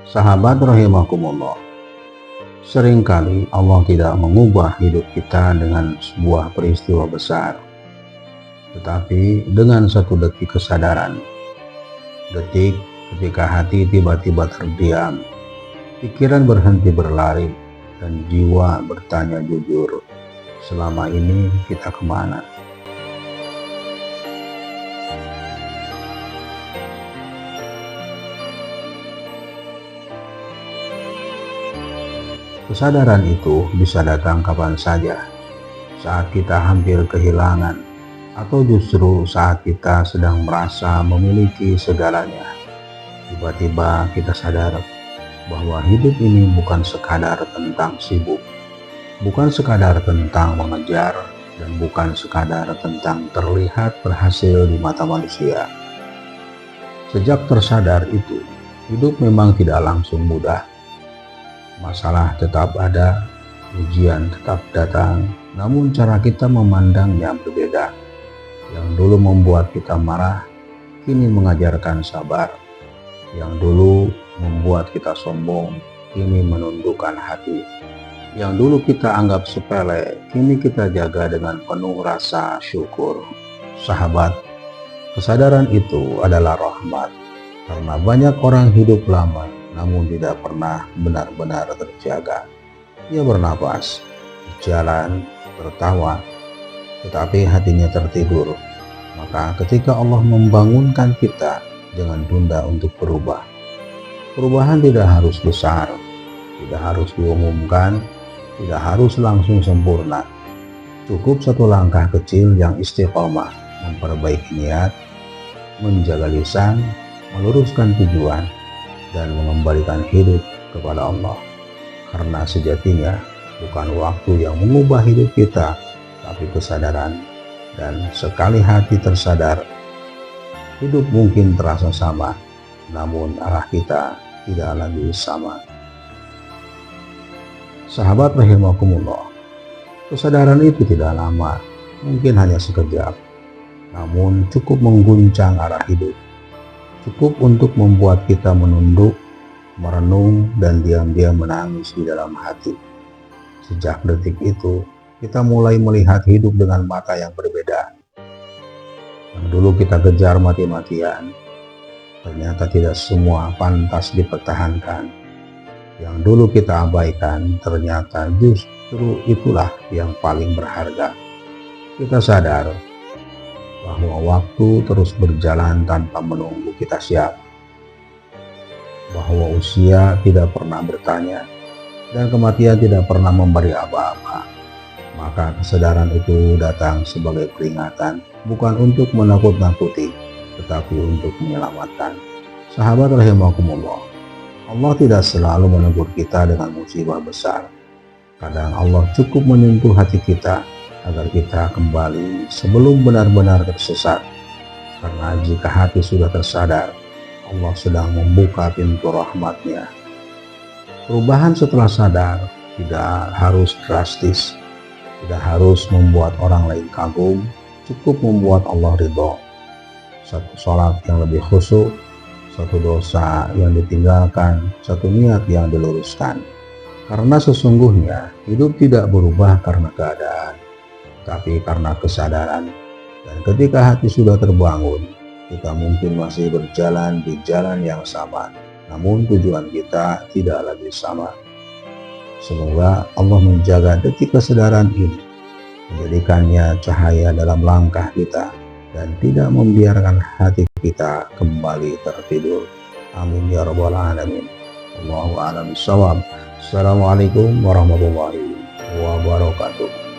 Sahabat rahimakumullah, seringkali Allah tidak mengubah hidup kita dengan sebuah peristiwa besar, tetapi dengan satu detik kesadaran. Detik ketika hati tiba-tiba terdiam, pikiran berhenti berlari, dan jiwa bertanya jujur, selama ini kita kemana? Kesadaran itu bisa datang kapan saja, saat kita hampir kehilangan, atau justru saat kita sedang merasa memiliki segalanya. Tiba-tiba kita sadar bahwa hidup ini bukan sekadar tentang sibuk, bukan sekadar tentang mengejar, dan bukan sekadar tentang terlihat berhasil di mata manusia. Sejak tersadar itu, hidup memang tidak langsung mudah. Masalah tetap ada, ujian tetap datang, namun cara kita memandangnya berbeda. Yang dulu membuat kita marah, kini mengajarkan sabar. Yang dulu membuat kita sombong, kini menundukkan hati. Yang dulu kita anggap sepele, kini kita jaga dengan penuh rasa syukur. Sahabat, kesadaran itu adalah rahmat, karena banyak orang hidup lama namun tidak pernah benar-benar terjaga. Ia bernapas, berjalan, tertawa, tetapi hatinya tertidur. Maka ketika Allah membangunkan kita, jangan tunda untuk berubah. Perubahan tidak harus besar, tidak harus diumumkan, tidak harus langsung sempurna. Cukup satu langkah kecil yang istiqomah, memperbaiki niat, menjaga lisan, meluruskan tujuan, dan mengembalikan hidup kepada Allah. Karena sejatinya bukan waktu yang mengubah hidup kita, tapi kesadaran. Dan sekali hati tersadar, hidup mungkin terasa sama, namun arah kita tidak lagi sama. Sahabat rahimakumullah, kesadaran itu tidak lama, mungkin hanya sekejap, namun cukup mengguncang arah hidup. Cukup untuk membuat kita menunduk, merenung, dan diam-diam menangis di dalam hati. Sejak detik itu, kita mulai melihat hidup dengan mata yang berbeda. Yang dulu kita kejar mati-matian, ternyata tidak semua pantas dipertahankan. Yang dulu kita abaikan, ternyata justru itulah yang paling berharga. Kita sadar bahwa waktu terus berjalan tanpa menunggu kita siap, bahwa usia tidak pernah bertanya, dan kematian tidak pernah memberi apa-apa. Maka kesadaran itu datang sebagai peringatan, bukan untuk menakut-nakuti, tetapi untuk menyelamatkan. Sahabat rahimakumullah, Allah tidak selalu menegur kita dengan musibah besar. Kadang Allah cukup menyentuh hati kita agar kita kembali sebelum benar-benar tersesat. Karena jika hati sudah tersadar, Allah sedang membuka pintu rahmat-Nya. Perubahan setelah sadar tidak harus drastis, tidak harus membuat orang lain kagum, cukup membuat Allah ridho. Satu sholat yang lebih khusyuk, satu dosa yang ditinggalkan, satu niat yang diluruskan. Karena sesungguhnya hidup tidak berubah karena keadaan, tapi karena kesadaran. Dan ketika hati sudah terbangun, kita mungkin masih berjalan di jalan yang sama, namun tujuan kita tidak lagi sama. Semoga Allah menjaga detik kesadaran ini, menjadikannya cahaya dalam langkah kita, dan tidak membiarkan hati kita kembali tertidur. Amin ya rabbal alamin. Allahu a'lam bishawab. Assalamualaikum warahmatullahi wabarakatuh.